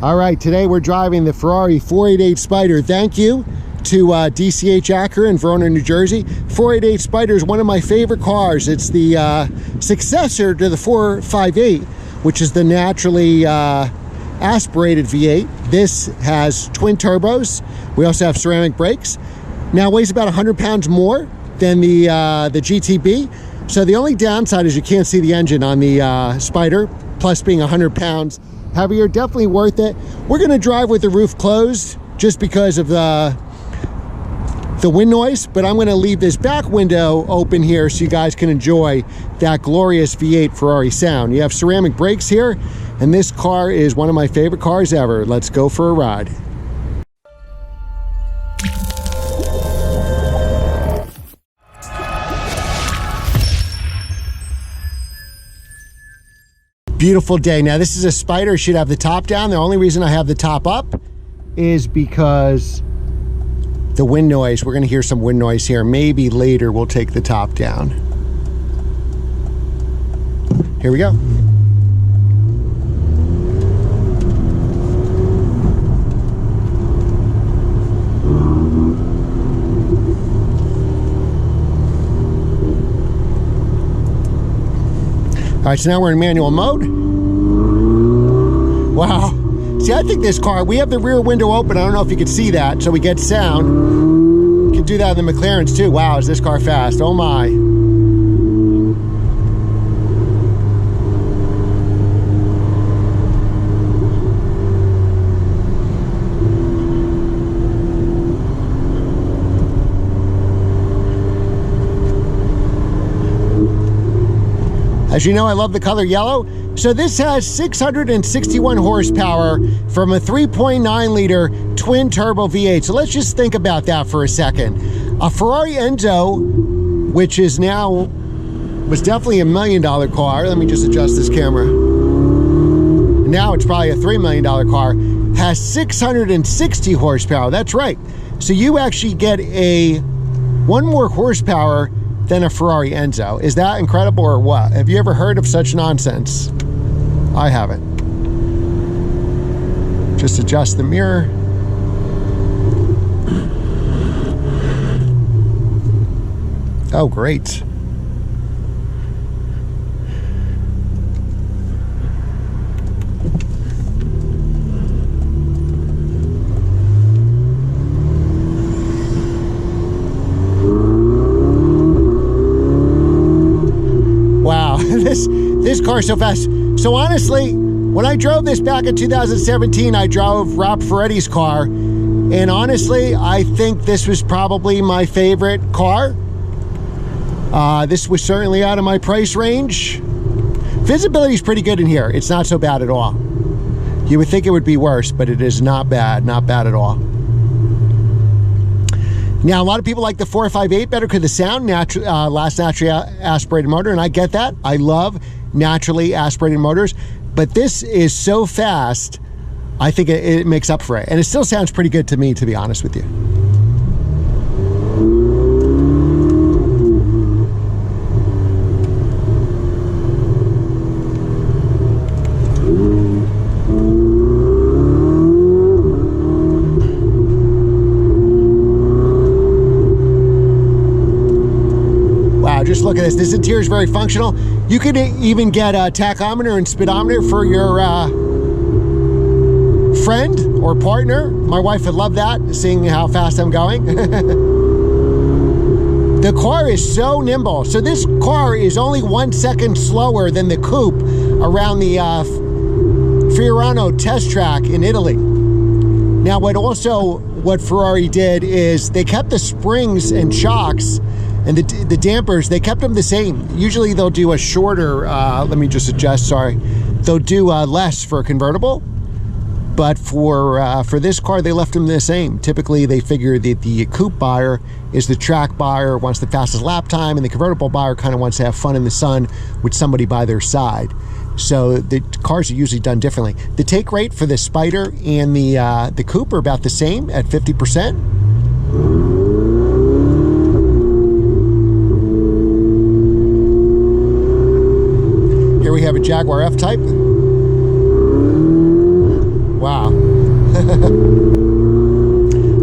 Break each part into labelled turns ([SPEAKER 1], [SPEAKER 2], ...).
[SPEAKER 1] All right, today we're driving the Ferrari 488 Spyder. Thank you to DCH Acura in Verona, New Jersey. 488 Spyder is one of my favorite cars. It's the successor to the 458, which is the naturally aspirated V8. This has twin turbos. We also have ceramic brakes. Now it weighs about 100 pounds more than the GTB. So the only downside is you can't see the engine on the Spyder, plus being 100 pounds heavier. Definitely worth it. We're going to drive with the roof closed just because of the wind noise, but I'm going to leave this back window open here so you guys can enjoy that glorious V8 Ferrari sound. You have ceramic brakes here, and this car is one of my favorite cars ever. Let's go for a ride. Beautiful day. Now this is a Spyder. Should have the top down. The only reason I have the top up is because the wind noise. We're going to hear some wind noise here. Maybe later we'll take the top down. Here we go. All right, so now we're in manual mode. Wow. See, I think this car, we have the rear window open. I don't know if you can see that, so we get sound. You can do that in the McLarens too. Wow, is this car fast? Oh my. As you know, I love the color yellow. So this has 661 horsepower from a 3.9 liter twin turbo V8. So let's just think about that for a second. A Ferrari Enzo, which is now, was definitely $1 million car. Let me just adjust this camera. Now it's probably a $3 million car, has 660 horsepower. That's right. So you actually get one more horsepower than a Ferrari Enzo. Is that incredible or what? Have you ever heard of such nonsense? I haven't. Just adjust the mirror. Oh, great. This car is so fast. So honestly, when I drove this back in 2017, I drove Rob Ferretti's car, and honestly, I think this was probably my favorite car. This was certainly out of my price range. Visibility is pretty good in here. It's not so bad at all. You would think it would be worse, but it is not bad at all. Now, a lot of people like the 458 better because the sound, last naturally aspirated motor, and I get that. I love naturally aspirated motors, but this is so fast, I think it makes up for it. And it still sounds pretty good to me, to be honest with you. Just look at this. This interior is very functional. You can even get a tachometer and speedometer for your friend or partner. My wife would love that, seeing how fast I'm going. The car is so nimble. So this car is only 1 second slower than the coupe around the Fiorano test track in Italy. Now, what Ferrari did is they kept the springs and shocks and the dampers, they kept them the same. Usually they'll do a shorter, let me just adjust, sorry. They'll do less for a convertible, but for this car, they left them the same. Typically, they figure that the coupe buyer is the track buyer, wants the fastest lap time, and the convertible buyer kind of wants to have fun in the sun with somebody by their side. So the cars are usually done differently. The take rate for the Spyder and the coupe are about the same at 50%. Here we have a Jaguar F-Type. Wow.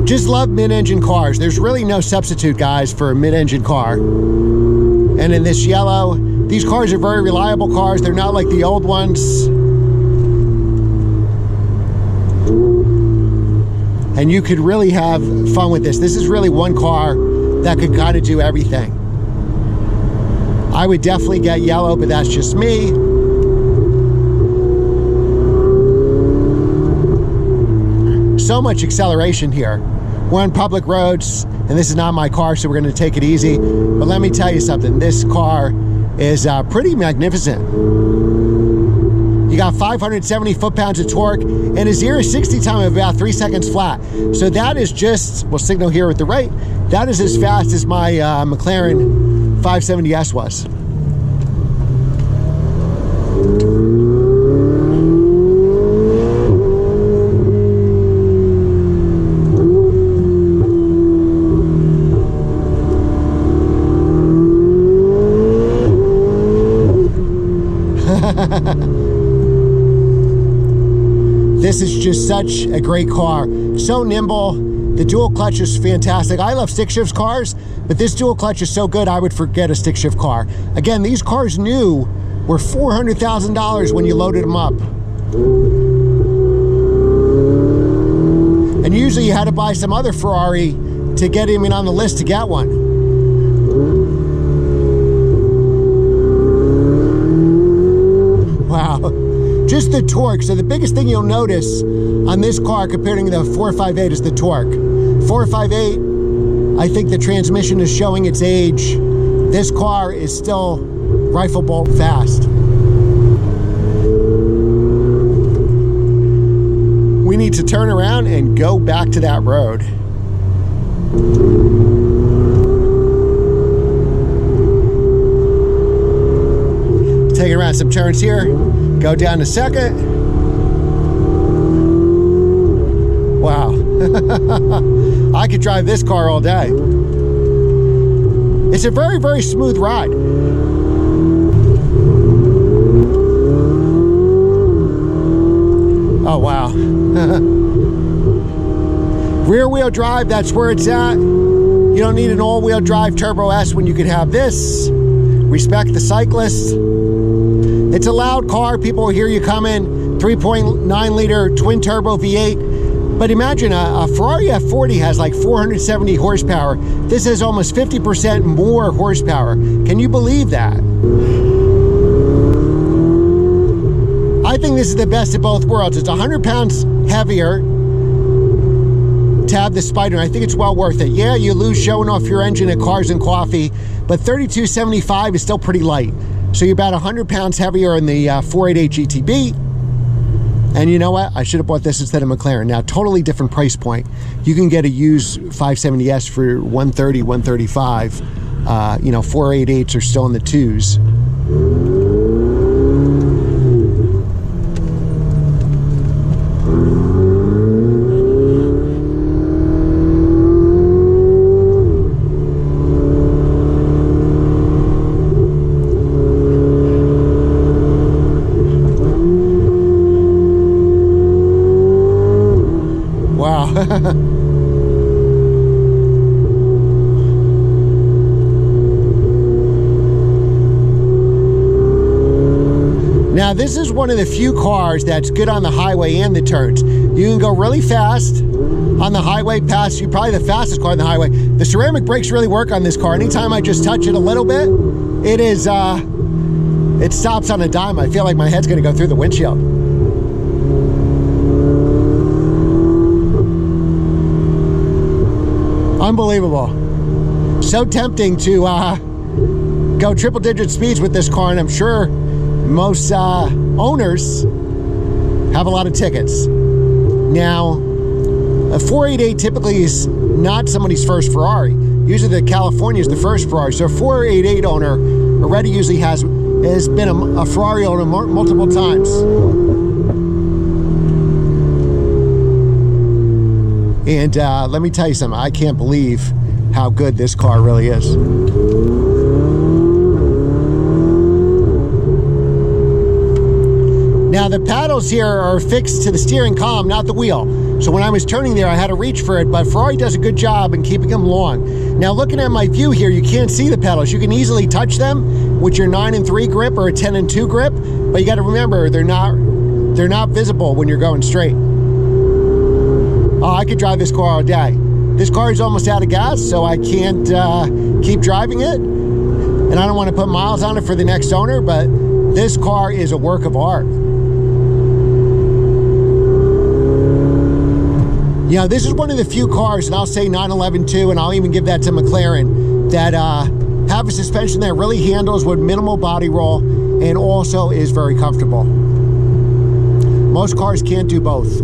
[SPEAKER 1] Just love mid-engine cars. There's really no substitute, guys, for a mid-engine car. And in this yellow, these cars are very reliable cars. They're not like the old ones. And you could really have fun with this. This is really one car that could kind of do everything. I would definitely get yellow, but that's just me. So much acceleration here. We're on public roads, and this is not my car, so we're going to take it easy. But let me tell you something. This car is pretty magnificent. You got 570 foot-pounds of torque and a 0-60 time of about 3 seconds flat. So that is just, we'll signal here with the right, that is as fast as my McLaren 570S was. This is just such a great car. So nimble. The dual clutch is fantastic. I love stick shift cars, but this dual clutch is so good I would forget a stick shift car. Again, these cars new were $400,000 when you loaded them up. And usually you had to buy some other Ferrari to get him in on the list to get one. Wow. Just the torque. So the biggest thing you'll notice on this car comparing to the 458 is the torque. 458, I think the transmission is showing its age. This car is still rifle bolt fast. We need to turn around and go back to that road. Taking around some turns here. Go down to second. Wow. I could drive this car all day. It's a very, very smooth ride. Oh, wow. Rear wheel drive, that's where it's at. You don't need an all-wheel drive Turbo S when you could have this. Respect the cyclist. It's a loud car. People will hear you coming. 3.9 liter twin turbo V8. But imagine a Ferrari F40 has like 470 horsepower. This has almost 50% more horsepower. Can you believe that? I think this is the best of both worlds. It's 100 pounds heavier to have the Spider, and I think it's well worth it. Yeah, you lose showing off your engine at Cars and Coffee, but 3275 is still pretty light. So you're about 100 pounds heavier in the 488 GTB. And you know what? I should have bought this instead of McLaren. Now, totally different price point. You can get a used 570S for 130, 135. You know, 488s are still in the twos. Now, this is one of the few cars that's good on the highway and the turns. You can go really fast on the highway, past you, probably the fastest car on the highway. The ceramic brakes really work on this car. Anytime I just touch it a little bit, it is, it stops on a dime. I feel like my head's gonna go through the windshield. Unbelievable. So tempting to go triple-digit speeds with this car, and I'm sure most owners have a lot of tickets. Now, a 488 typically is not somebody's first Ferrari. Usually the California is the first Ferrari. So a 488 owner already usually has been a Ferrari owner multiple times. And let me tell you something, I can't believe how good this car really is. Now the paddles here are fixed to the steering column, not the wheel. So when I was turning there, I had to reach for it, but Ferrari does a good job in keeping them long. Now looking at my view here, you can't see the pedals. You can easily touch them with your 9-3 grip or a 10-2 grip, but you got to remember they're not visible when you're going straight. Oh, I could drive this car all day. This car is almost out of gas, so I can't keep driving it. And I don't want to put miles on it for the next owner, but this car is a work of art. You know, this is one of the few cars, and I'll say 911 too, and I'll even give that to McLaren, that have a suspension that really handles with minimal body roll and also is very comfortable. Most cars can't do both.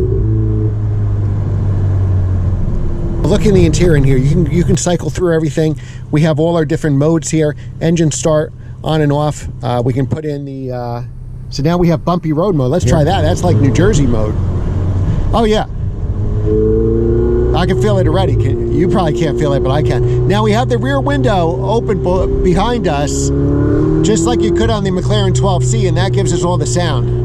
[SPEAKER 1] Look in the interior in here. You can cycle through everything. We have all our different modes here. Engine start, on and off. We can put in the... so now we have bumpy road mode. Let's try that. That's like New Jersey mode. Oh yeah. I can feel it already. You probably can't feel it, but I can. Now we have the rear window open behind us, just like you could on the McLaren 12C, and that gives us all the sound.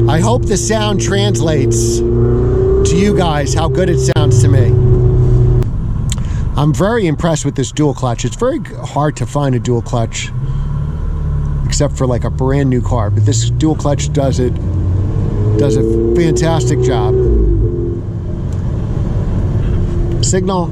[SPEAKER 1] I hope the sound translates to you guys, how good it sounds to me. I'm very impressed with this dual clutch. It's very hard to find a dual clutch, except for like a brand new car, but this dual clutch does a fantastic job. Signal.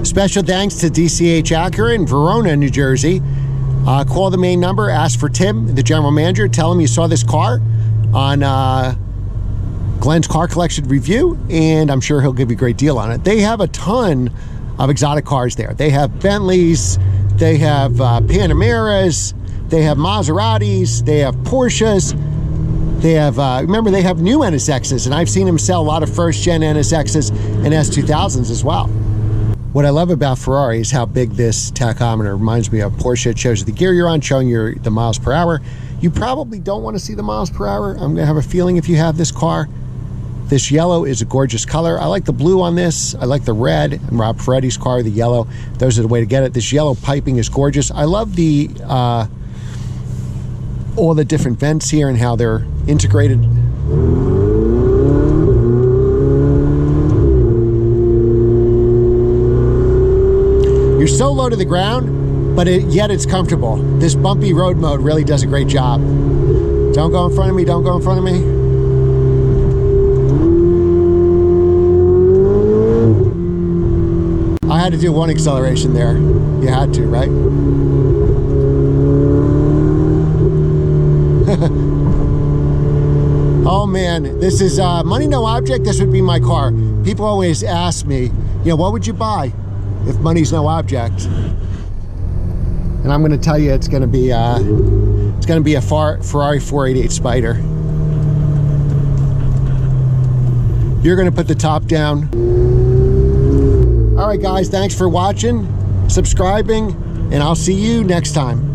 [SPEAKER 1] Special thanks to DCH Acura in Verona, New Jersey. Call the main number, ask for Tim, the general manager, tell him you saw this car on Glenn's Car Collection review, and I'm sure he'll give you a great deal on it. They have a ton of exotic cars there. They have Bentleys, they have Panameras, they have Maseratis, they have Porsches, they have, remember, they have new NSXs, and I've seen them sell a lot of first-gen NSXs and S2000s as well. What I love about Ferrari is how big this tachometer reminds me of Porsche. It shows you the gear you're on, showing you the miles per hour. You probably don't want to see the miles per hour. I'm gonna have a feeling if you have this car. This yellow is a gorgeous color. I like the blue on this. I like the red. And Rob Ferretti's car, the yellow. Those are the way to get it. This yellow piping is gorgeous. I love the all the different vents here and how they're integrated. You're so low to the ground, but yet it's comfortable. This bumpy road mode really does a great job. Don't go in front of me, don't go in front of me. I had to do one acceleration there. You had to, right? Oh man, this is money no object. This would be my car. People always ask me, you know, what would you buy if money's no object? And I'm going to tell you it's going to be a Ferrari 488 Spider. You're going to put the top down. All right guys, thanks for watching, subscribing, and I'll see you next time.